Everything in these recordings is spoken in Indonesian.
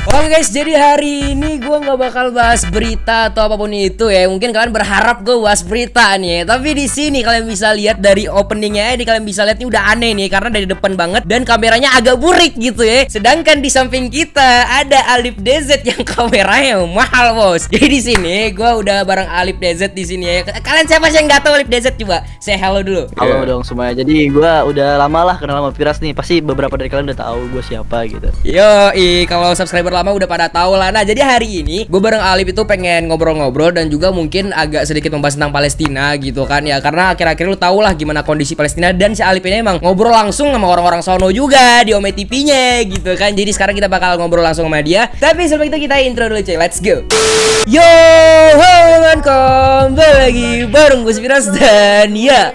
Oke guys, jadi hari ini gue nggak bakal bahas berita atau apapun itu ya. Mungkin kalian berharap gue bahas berita nih ya. Tapi di sini kalian bisa lihat dari openingnya ini, kalian bisa lihat ini udah aneh nih karena dari depan banget dan kameranya agak burik gitu ya. Sedangkan di samping kita ada Alif DZ yang kameranya mahal bos. Jadi di sini gue udah bareng Alif DZ di sini ya. Kalian siapa sih yang nggak tahu Alif DZ, coba say hello dulu. Halo dong semuanya. Jadi gue udah lama lah kenal sama Firas nih. Pasti beberapa dari kalian udah tahu gue siapa gitu. Yo, kalau subscriber lama udah pada tahu lah. Nah, jadi hari ini gue bareng Alif itu pengen ngobrol-ngobrol dan juga mungkin agak sedikit membahas tentang Palestina gitu kan ya. Karena akhir-akhir lu tau lah gimana kondisi Palestina dan si Alif ini emang ngobrol langsung sama orang-orang sono juga di Ome TV-nya gitu kan. Jadi sekarang kita bakal ngobrol langsung sama dia. Tapi sebelum itu kita intro dulu cuy. Let's go. Yo, halo kembali lagi bareng gue Firas dan ya.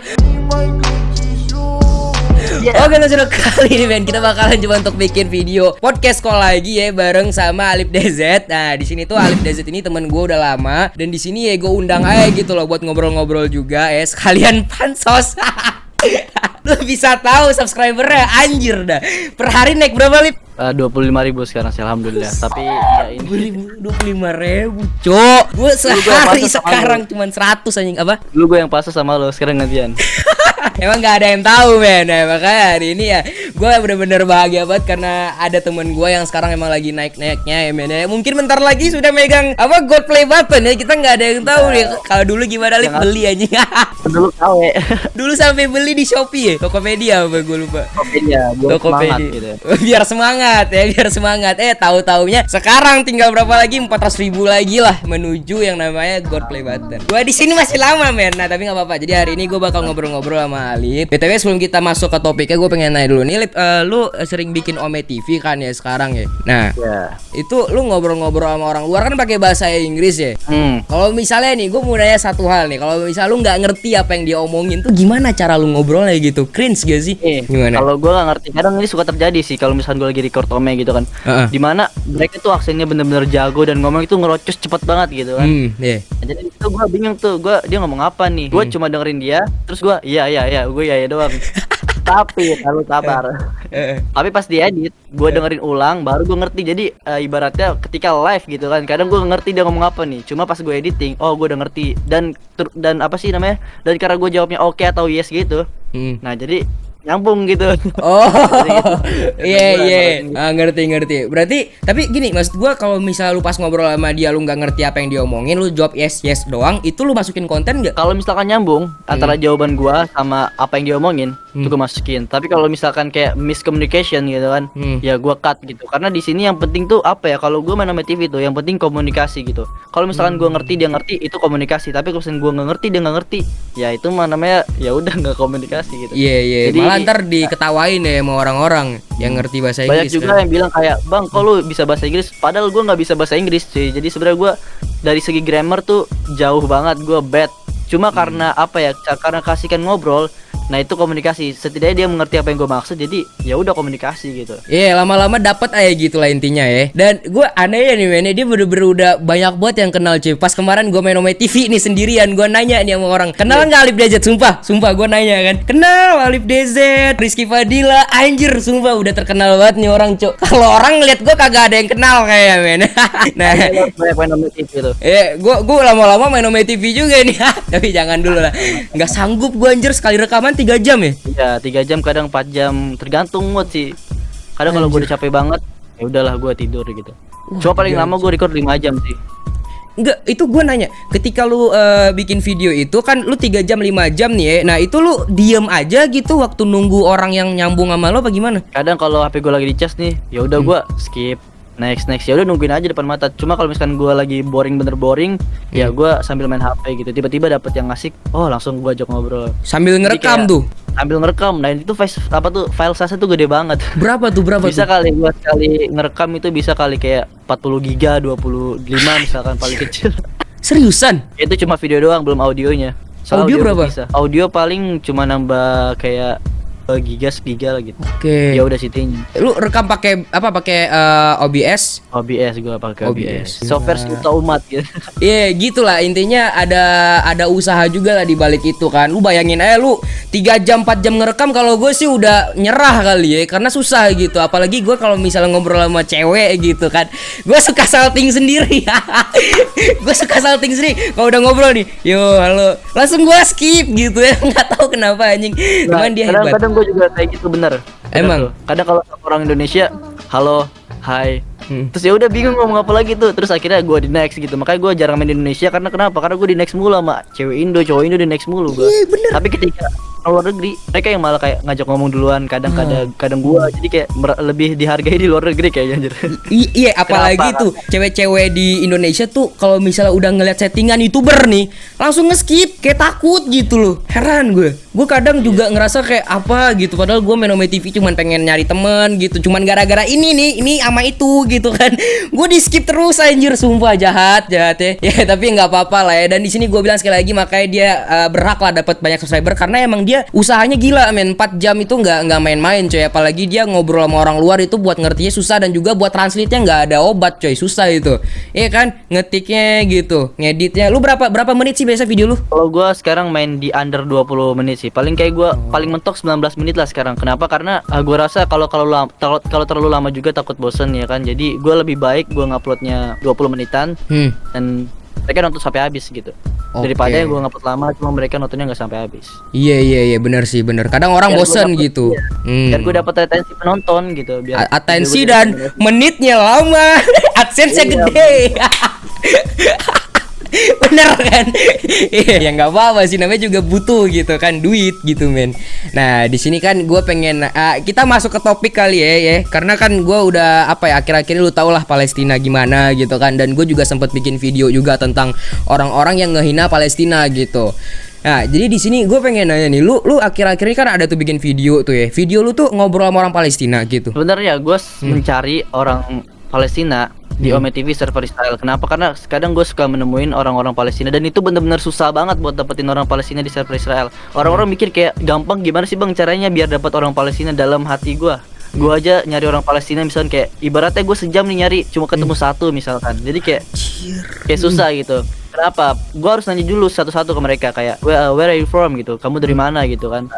Oke, langsung kali ini men kita bakalan coba untuk bikin video podcast call lagi ya bareng sama Alif DZ. Nah, di sini tuh Alif DZ ini temen gue udah lama dan di sini ya gue undang aja gitu loh buat ngobrol-ngobrol juga ya, sekalian pansos. Lu bisa tahu subscribernya anjir dah. Per hari naik berapa Lip? 25.000 sekarang sih alhamdulillah. Tapi ya ini 25.000 cok. Gue sehari sekarang cuman 100 anjing apa? dulu gue yang pasang sama lo, sekarang gantian. Emang gak ada yang tahu men ya, makanya hari ini ya gue bener-bener bahagia banget karena ada temen gue yang sekarang emang lagi naik-naiknya ya men ya. Mungkin bentar lagi sudah megang apa gold play button ya, kita nggak ada yang tahu nih. Kalau dulu gimana Lip beli anjing? Dulu KW. Dulu sampai beli di Shopee ya, Tokopedia apa gue lupa. Tokopedia, buat semangat gitu. Biar semangat ya, biar semangat. Tahu-taunya sekarang tinggal berapa lagi, 400.000 lagi lah menuju yang namanya gold play button. Gue di sini masih lama men. Nah tapi nggak apa-apa. Jadi hari ini gue bakal ngobrol-ngobrol sama Alif. BTW sebelum kita masuk ke topiknya, gue pengen nanya dulu nih Lip, lu sering bikin Ome TV kan ya sekarang ya. Nah itu lu ngobrol-ngobrol sama orang luar kan pakai bahasa Inggris ya. Kalau misalnya nih gue mau nanya satu hal nih, kalau misalnya lu nggak ngerti apa yang dia omongin tuh gimana cara lu ngobrolnya gitu? Cringe gak sih? Gimana? Kalau gue nggak ngerti, kadang ini suka terjadi sih kalau misalnya gue lagi record Ome gitu kan. Dimana mereka tuh aksennya bener-bener jago dan ngomong itu ngerocos cepet banget gitu kan. Jadi itu gue bingung tuh, dia ngomong apa nih? Gue cuma dengerin dia, terus gue iya gue iya doang. Tapi kalau sabar. Tapi pas diedit, gue dengerin ulang, baru gue ngerti. Jadi ibaratnya ketika live gitu kan, kadang gue ngerti dia ngomong apa nih. Cuma pas gue editing, oh gue udah ngerti. Dan apa sih namanya? Dan karena gue jawabnya oke atau yes gitu. Nah jadi nyambung gitu. Oh iya ngerti. Berarti tapi gini, maksud gua kalau misalnya lu pas ngobrol sama dia lu nggak ngerti apa yang dia omongin, lu jawab yes doang, itu lu masukin konten nggak? Kalau misalkan nyambung antara jawaban gua sama apa yang dia omongin, itu gua masukin. Tapi kalau misalkan kayak miscommunication gitu kan, ya gua cut gitu. Karena di sini yang penting tuh apa ya? Kalau gua main sama TV tuh yang penting komunikasi gitu. Kalau misalkan gua ngerti dia ngerti, itu komunikasi. Tapi kalau misalkan gua nggak ngerti dia nggak ngerti, ya itu mah namanya ya udah nggak komunikasi gitu. Iya. Jadi ntar diketawain ya sama orang-orang yang ngerti bahasa Inggris. Banyak juga yang bilang kayak, "Bang, kok lu bisa bahasa Inggris?" Padahal gue nggak bisa bahasa Inggris sih. Jadi sebenarnya gue dari segi grammar tuh jauh banget, gue bad. Cuma karena apa ya? Karena kasihkan ngobrol. Nah itu komunikasi, setidaknya dia mengerti apa yang gue maksud, jadi ya udah komunikasi gitu. Iya, lama-lama dapat aja gitu lah intinya ya. Dan gue aneh ya nih men, dia bener-bener udah banyak banget yang kenal cuy. Pas kemarin gue main Ome TV nih sendirian, gue nanya nih sama orang, kenal nggak Alif DZ? Sumpah gue nanya kan, kenal Alif DZ, Rizky Fadila, anjir sumpah udah terkenal banget nih orang cuy. Kalau orang ngeliat gue kagak ada yang kenal kayak men. Nah, banyak main Ome TV tuh. Gue lama-lama main Ome TV juga nih. Tapi jangan dulu lah, nggak sanggup gue anjir sekali rekaman 3 jam ya? Iya 3 jam, kadang 4 jam, tergantung mood sih. Kadang kalau gue udah capek banget, ya udahlah gue tidur gitu. Cuma paling lama gue record 5 jam sih. Enggak, itu gue nanya, ketika lu bikin video itu kan lu 3 jam 5 jam nih ya. Nah itu lu diem aja gitu waktu nunggu orang yang nyambung sama lo apa gimana? Kadang kalau HP gue lagi dicas nih, ya udah gue skip. Next ya udah nungguin aja depan mata. Cuma kalau misalkan gue lagi bener boring, ya gue sambil main HP gitu. Tiba-tiba dapet yang asik, oh langsung gue ajak ngobrol. Sambil ngerekam tuh. Sambil ngerekam. Nah itu file size tuh gede banget. Berapa tuh? Bisa kali gue sekali ngerekam itu bisa kali kayak 40 giga, 25 misalkan paling kecil. Seriusan? Itu cuma video doang, belum audionya. Audio berapa? Bisa. Audio paling cuma nambah kayak giga lah gitu. Oke. Ya udah settingnya. Lu rekam pakai apa? Pakai OBS? OBS gua pakai OBS. OBS. Software Uta Umat gitu. Iya, gitulah intinya ada usaha juga lah di balik itu kan. Lu bayangin aja lu 3 jam 4 jam ngerekam, kalau gue sih udah nyerah kali ya karena susah gitu. Apalagi gue kalau misalnya ngobrol sama cewek gitu kan. Gue suka salting sendiri. Gue suka salting sendiri. Kalau udah ngobrol nih, yo halo, langsung gue skip gitu ya. Nggak tahu kenapa anjing. Cuman dia hebat. Kadang-kadang gue juga kayak gitu bener. Emang? Kadang kalau orang Indonesia, halo, hai. Terus ya udah bingung ngomong apa lagi tuh. Terus akhirnya gue di next gitu. Makanya gue jarang main di Indonesia karena kenapa? Karena gue di next mulu sama cewek Indo, cowok Indo di next mulu gue. Iya bener. Tapi ketika luar negeri, mereka yang malah kayak ngajak ngomong duluan. Kadang gue jadi kayak lebih dihargai di luar negeri kayaknya anjir. Iya, apalagi Kenapa? tuh cewek-cewek di Indonesia tuh kalau misalnya udah ngeliat settingan YouTuber nih, langsung nge-skip, kayak takut gitu loh. Heran gue. Gue kadang juga ngerasa kayak apa gitu, padahal gue main TV cuman pengen nyari temen gitu, cuman gara-gara ini nih, ini ama itu gitu kan. Gue di skip terus anjir, sumpah jahat ya. Ya tapi nggak apa-apa lah ya. Dan di sini gue bilang sekali lagi, makanya dia berhak lah dapat banyak subscriber karena emang dia usahanya gila men. 4 jam itu nggak main-main coy. Apalagi dia ngobrol sama orang luar itu buat ngertinya susah, dan juga buat translate-nya nggak ada obat coy, susah itu. Iya kan, ngetiknya gitu, ngeditnya. Lu berapa menit sih biasa video lu? Kalau gue sekarang main di under 20 menit sih. Paling kayak gue paling mentok 19 menit lah sekarang. Kenapa? Karena gue rasa kalau terlalu lama juga takut bosen ya kan. Jadi gue lebih baik gue nguploadnya 20 menitan dan mereka nonton sampai habis gitu. Daripada yang gue ngupload lama cuma mereka nontonnya nggak sampai habis. Iya benar sih, benar. Kadang orang bosen gitu. Biar gue dapat atensi penonton gitu. Biar atensi dan menitnya lama, AdSense-nya gede. Bener kan? Iya, ya nggak apa-apa sih, namanya juga butuh gitu kan, duit gitu men. Nah di sini kan gue pengen kita masuk ke topik kali ya, karena kan gue udah apa ya, akhir-akhir ini lu tau lah Palestina gimana gitu kan, dan gue juga sempet bikin video juga tentang orang-orang yang ngehina Palestina gitu. Nah, jadi di sini gue pengen nanya nih, lu akhir-akhir ini kan ada tuh bikin video tuh ya. Video lu tuh ngobrol sama orang Palestina gitu. Sebenarnya gue mencari orang Palestina di Ome TV server Israel. Kenapa? Karena kadang gue suka menemuin orang-orang Palestina dan itu bener-bener susah banget buat dapetin orang Palestina di server Israel. Orang-orang mikir kayak gampang, gimana sih bang caranya biar dapat orang Palestina. Dalam hati gue aja nyari orang Palestina misalkan kayak ibaratnya gue sejam nih nyari cuma ketemu satu misalkan. Jadi kayak susah gitu. Kenapa? Gue harus nanya dulu satu-satu ke mereka kayak where are you from gitu, kamu dari mana gitu kan.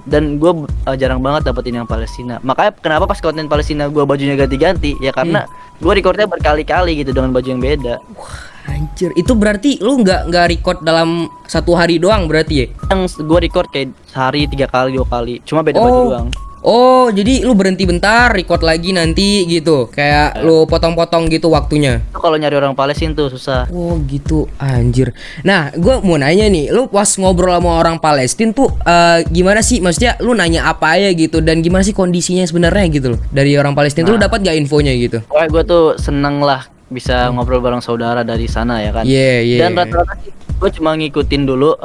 Dan gue jarang banget dapetin yang Palestina. Makanya kenapa pas konten Palestina gue bajunya ganti-ganti ya karena gue recordnya berkali-kali gitu dengan baju yang beda. Wah anjir, itu berarti lu nggak record dalam 1 hari doang berarti ya? Yang gue record kayak sehari 3 kali 2 kali, cuma beda baju doang. Oh, jadi lu berhenti bentar, record lagi nanti gitu. Kayak lu potong-potong gitu waktunya. Kalau nyari orang Palestina tuh susah. Oh, gitu. Anjir. Nah, gua mau nanya nih, lu pas ngobrol sama orang Palestina tuh gimana sih? Maksudnya lu nanya apa ya gitu, dan gimana sih kondisinya sebenarnya gitu loh. Dari orang Palestina tuh lu dapat gak infonya gitu? Wah, gue tuh seneng lah bisa ngobrol bareng saudara dari sana ya kan. Dan rata-rata gue cuma ngikutin dulu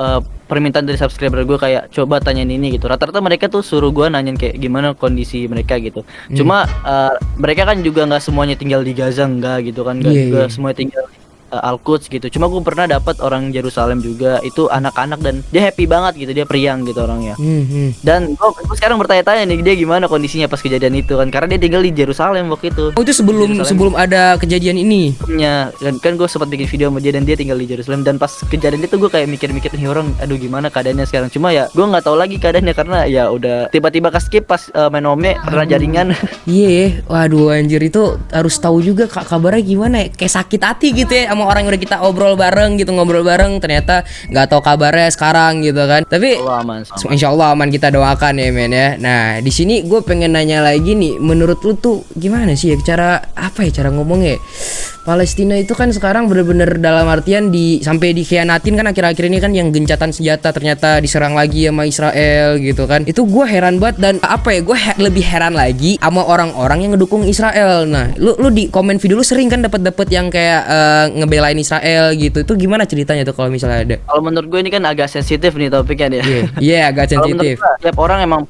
permintaan dari subscriber gue kayak coba tanyain ini gitu. Rata-rata mereka tuh suruh gue nanyain kayak gimana kondisi mereka gitu. Cuma mereka kan juga nggak semuanya tinggal di Gaza enggak gitu kan, nggak juga semuanya tinggal di Al-Quds gitu. Cuma gue pernah dapat orang Yerusalem juga, itu anak-anak dan dia happy banget gitu, dia periang gitu orangnya. Dan gue sekarang bertanya-tanya nih dia gimana kondisinya pas kejadian itu kan, karena dia tinggal di Yerusalem waktu itu. Oh, itu sebelum ada kejadian ini. Ya, kan gue sempat bikin video sama dia dan dia tinggal di Yerusalem, dan pas kejadian itu gue kayak mikir-mikir nih orang, aduh gimana keadaannya sekarang. Cuma ya gue nggak tahu lagi keadaannya karena ya udah tiba-tiba ke skip pas main Ome karena jaringan. Iya, waduh anjir, itu harus tahu juga kabarnya gimana ya. Kayak sakit hati gitu ya sama orang yang udah kita ngobrol bareng, ternyata nggak tahu kabarnya sekarang gitu kan. Tapi insya Allah aman, kita doakan ya men ya. Nah di sini gue pengen nanya lagi nih, menurut lu tuh gimana sih ya cara ngomongnya? Palestina itu kan sekarang bener-bener dalam artian sampai dikhianatin kan akhir-akhir ini kan, yang gencatan senjata ternyata diserang lagi sama Israel gitu kan. Itu gue heran banget, dan gue lebih heran lagi sama orang-orang yang ngedukung Israel. Nah, lu di komen video lu sering kan dapat yang kayak ngebelain Israel gitu. Itu gimana ceritanya tuh kalau misalnya ada? Kalau menurut gue ini kan agak sensitif nih topiknya dia. Iya, agak sensitif. Setiap orang emang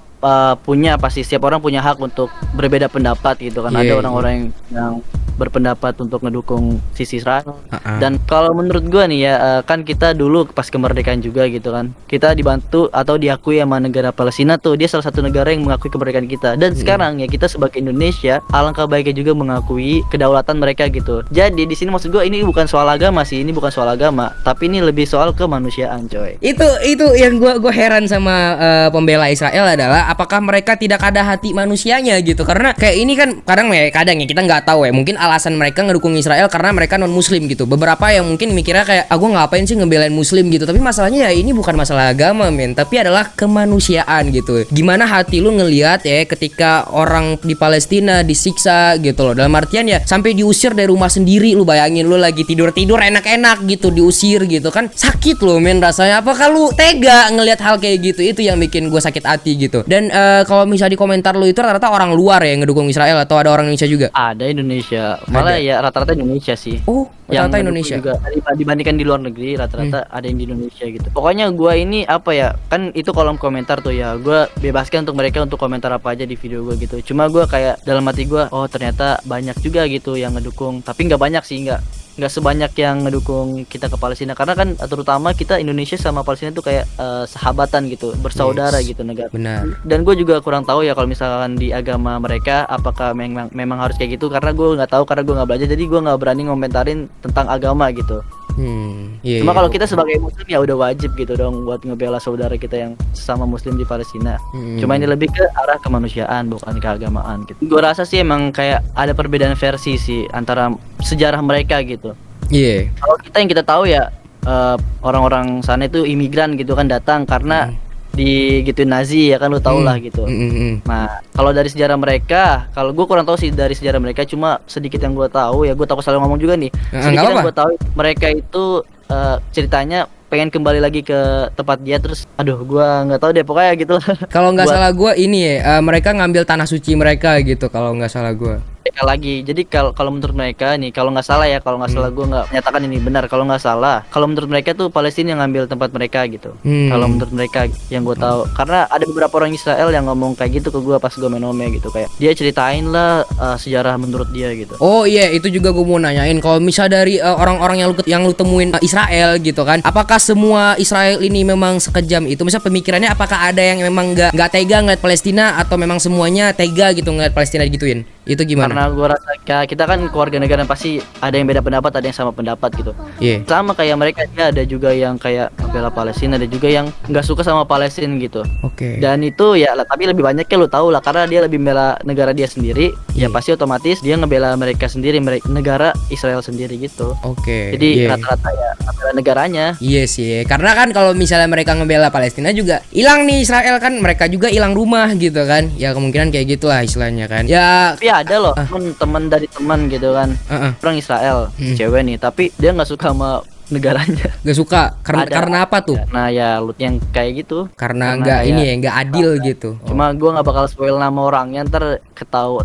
setiap orang punya hak untuk berbeda pendapat gitu kan. Ada orang-orang yang berpendapat untuk ngedukung sisi Israel. Dan kalau menurut gua nih ya, kan kita dulu pas kemerdekaan juga gitu kan, kita dibantu atau diakui sama negara Palestina tuh, dia salah satu negara yang mengakui kemerdekaan kita. Dan sekarang ya kita sebagai Indonesia, alangkah baiknya juga mengakui kedaulatan mereka gitu. Jadi di sini maksud gua ini bukan soal agama sih, ini bukan soal agama, tapi ini lebih soal kemanusiaan, coy. Itu yang gua heran sama pembela Israel adalah apakah mereka tidak ada hati manusianya gitu. Karena kayak ini kan kadang ya kita nggak tahu ya, mungkin alasan mereka ngedukung Israel karena mereka non muslim gitu. Beberapa yang mungkin mikirnya kayak gua ngapain sih ngebelain muslim gitu. Tapi masalahnya ya ini bukan masalah agama men, tapi adalah kemanusiaan gitu. Gimana hati lu ngelihat ya ketika orang di Palestina disiksa gitu loh, dalam artian ya sampai diusir dari rumah sendiri. Lu bayangin lu lagi tidur enak-enak gitu diusir gitu kan, sakit loh men rasanya. Apakah lu tega ngelihat hal kayak gitu? Itu yang bikin gue sakit hati gitu. Dan kalau misalnya di komentar lu itu rata-rata orang luar ya yang ngedukung Israel atau ada orang Indonesia juga? Ada Indonesia, malah ya rata-rata Indonesia sih. Oh, rata-rata Indonesia juga. Dibandingkan di luar negeri rata-rata ada yang di Indonesia gitu. Pokoknya gue ini apa ya, kan itu kolom komentar tuh ya, gue bebaskan untuk mereka untuk komentar apa aja di video gue gitu. Cuma gue kayak dalam hati gue, oh ternyata banyak juga gitu yang ngedukung, tapi nggak banyak sih, nggak sebanyak yang ngedukung kita ke Palestina, karena kan terutama kita Indonesia sama Palestina tuh kayak sahabatan gitu, bersaudara gitu negara. Benar. Dan gue juga kurang tahu ya kalau misalkan di agama mereka apakah memang harus kayak gitu, karena gue nggak tahu, karena gue nggak belajar, jadi gue nggak berani ngomentarin tentang agama gitu. Cuma kalau kita sebagai muslim ya udah wajib gitu dong buat ngebela saudara kita yang sesama muslim di Palestina. Cuma ini lebih ke arah kemanusiaan, bukan keagamaan gitu. Gue rasa sih emang kayak ada perbedaan versi sih antara sejarah mereka gitu. Kalau kita yang kita tahu ya orang-orang sana itu imigran gitu kan, datang karena digituin Nazi ya kan, lu tau lah gitu. Nah kalau dari sejarah mereka, kalau gue kurang tahu sih dari sejarah mereka, cuma sedikit yang gue tahu ya, gue takut salah ngomong juga nih. Sedikit yang gue tahu, mereka itu ceritanya pengen kembali lagi ke tempat dia, terus gue nggak tahu deh pokoknya gitu lah. Kalau nggak salah gue ini ya, mereka ngambil tanah suci mereka gitu kalau nggak salah gue. Mereka lagi. Jadi kalau menurut mereka nih, kalau nggak salah ya, kalau nggak salah gue nggak menyatakan ini benar, kalau nggak salah, kalau menurut mereka tuh Palestina yang ngambil tempat mereka gitu. Kalau menurut mereka yang gue tahu, karena ada beberapa orang Israel yang ngomong kayak gitu ke gue pas gue main Ome gitu, kayak dia ceritain lah sejarah menurut dia gitu. Oh iya, itu juga gue mau nanyain, kalau misal dari orang-orang yang lu temuin Israel gitu kan, apakah semua Israel ini memang sekejam itu? Misal pemikirannya apakah ada yang memang nggak tega ngeliat Palestina, atau memang semuanya tega gitu ngeliat Palestina digituin? Itu gimana? Karena gue rasa kita kan keluarga negara, pasti ada yang beda pendapat, ada yang sama pendapat gitu. Sama kayak mereka, dia ada juga yang kayak bela Palestina, ada juga yang nggak suka sama Palestina gitu. Dan itu ya, tapi lebih banyaknya lu tahu lah, karena dia lebih bela negara dia sendiri, ya pasti otomatis dia ngebela mereka sendiri, negara Israel sendiri gitu. Jadi rata-rata ya ngebela negaranya. Iya sih, karena kan kalau misalnya mereka ngebela Palestina juga hilang nih Israel kan, mereka juga hilang rumah gitu kan. Ya kemungkinan kayak gitulah istilahnya kan. Ya ada loh teman dari teman gitu kan, orang Israel, cewek nih, tapi dia nggak suka sama negaranya. Gak suka karena apa tuh? Nah ya yang kayak gitu. Karena nggak ini ya, nggak adil gitu. Cuma gue nggak bakal spoil nama orangnya, ntar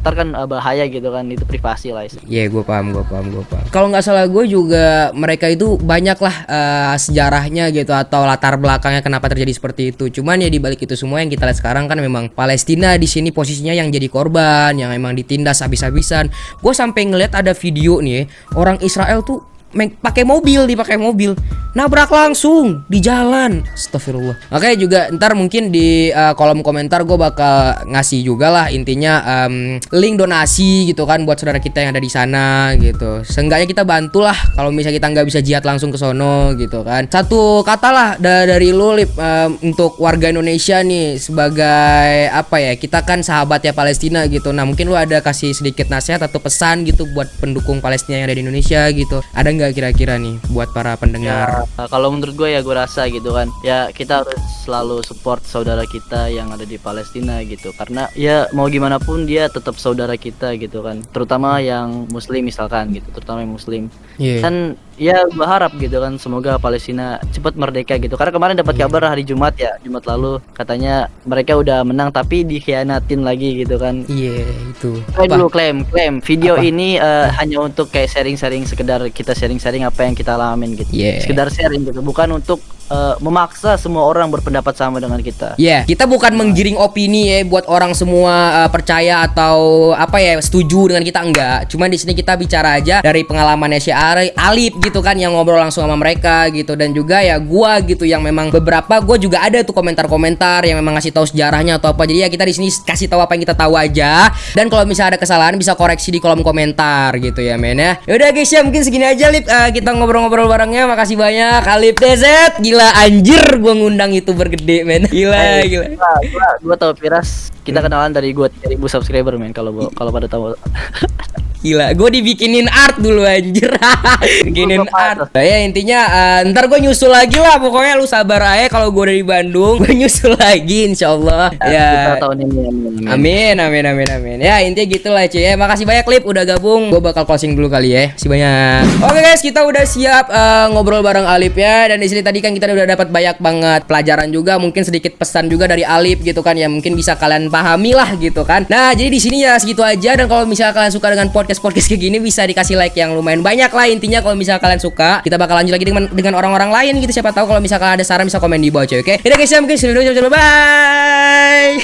kan bahaya gitu kan, itu privasi lah. Iya, gue paham. Kalau nggak salah gue juga mereka itu banyak lah sejarahnya gitu, atau latar belakangnya kenapa terjadi seperti itu. Cuman ya dibalik itu semua yang kita lihat sekarang kan memang Palestina di sini posisinya yang jadi korban, yang emang ditindas habis-habisan. Gue sampai ngeliat ada video nih, orang Israel tuh dipakai mobil nabrak langsung di jalan. Astagfirullah. Oke, juga ntar mungkin di kolom komentar gue bakal ngasih juga lah intinya link donasi gitu kan buat saudara kita yang ada di sana gitu. Seenggaknya kita bantulah kalau misalnya kita nggak bisa jihad langsung ke sono gitu kan. Satu kata lah dari lu Lip, untuk warga Indonesia nih, sebagai apa ya, kita kan sahabat ya Palestina gitu. Nah mungkin lu ada kasih sedikit nasihat atau pesan gitu buat pendukung Palestina yang ada di Indonesia gitu, ada nggak kira-kira nih buat para pendengar? Kalau menurut gue ya, gue rasa gitu kan, ya kita harus selalu support saudara kita yang ada di Palestina gitu, karena ya mau gimana pun dia tetap saudara kita gitu kan, terutama yang muslim misalkan gitu, terutama yang muslim. Kan ya gue harap gitu kan, semoga Palestina cepat merdeka gitu, karena kemarin dapat kabar hari Jumat lalu katanya mereka udah menang tapi dikhianatin lagi gitu kan. Itu dulu klaim video ini hanya untuk kayak sharing sekedar kita sharing apa yang kita alamin gitu, sekedar sharing gitu, bukan untuk memaksa semua orang berpendapat sama dengan kita. Kita bukan menggiring opini ya buat orang semua percaya atau apa ya setuju dengan kita, enggak. Cuma di sini kita bicara aja dari pengalamannya si Alip gitu kan, yang ngobrol langsung sama mereka gitu, dan juga ya gua gitu yang memang beberapa gua juga ada tuh komentar-komentar yang memang ngasih tahu sejarahnya atau apa. Jadi ya kita di sini kasih tahu apa yang kita tahu aja, dan kalau misalnya ada kesalahan bisa koreksi di kolom komentar gitu ya men ya. Yaudah guys ya, mungkin segini aja Lip, kita ngobrol-ngobrol barengnya. Makasih banyak Alip DZ. Gila anjir, gua ngundang YouTuber gede men. Gila. Gua tahu Piras, kita kenalan dari gua 3.000 subscriber men, kalau pada tahu. Gila, gue dibikinin art dulu anjir. Bikinin art. Nah, ya intinya ntar gue nyusul lagi lah. Pokoknya lu sabar aja, kalau gue dari Bandung gue nyusul lagi insyaallah. Ya. Tahun ini. Amin. Ya intinya gitulah cuy ya. Makasih banyak Lip udah gabung. Gue bakal closing dulu kali ya. Makasih banyak. Oke guys, kita udah siap ngobrol bareng Alip ya. Dan di sini tadi kan kita udah dapat banyak banget pelajaran juga, mungkin sedikit pesan juga dari Alip gitu kan ya, mungkin bisa kalian pahami lah gitu kan. Nah, jadi di sini ya segitu aja, dan kalau misalnya kalian suka dengan podcast kayak gini bisa dikasih like yang lumayan banyak lah. Intinya kalau misalnya kalian suka, kita bakal lanjut lagi dengan orang-orang lain gitu. Siapa tahu kalau misalnya kalian ada saran bisa komen di bawah cuy. Oke. Udah guys ya, mungkin sudah bye.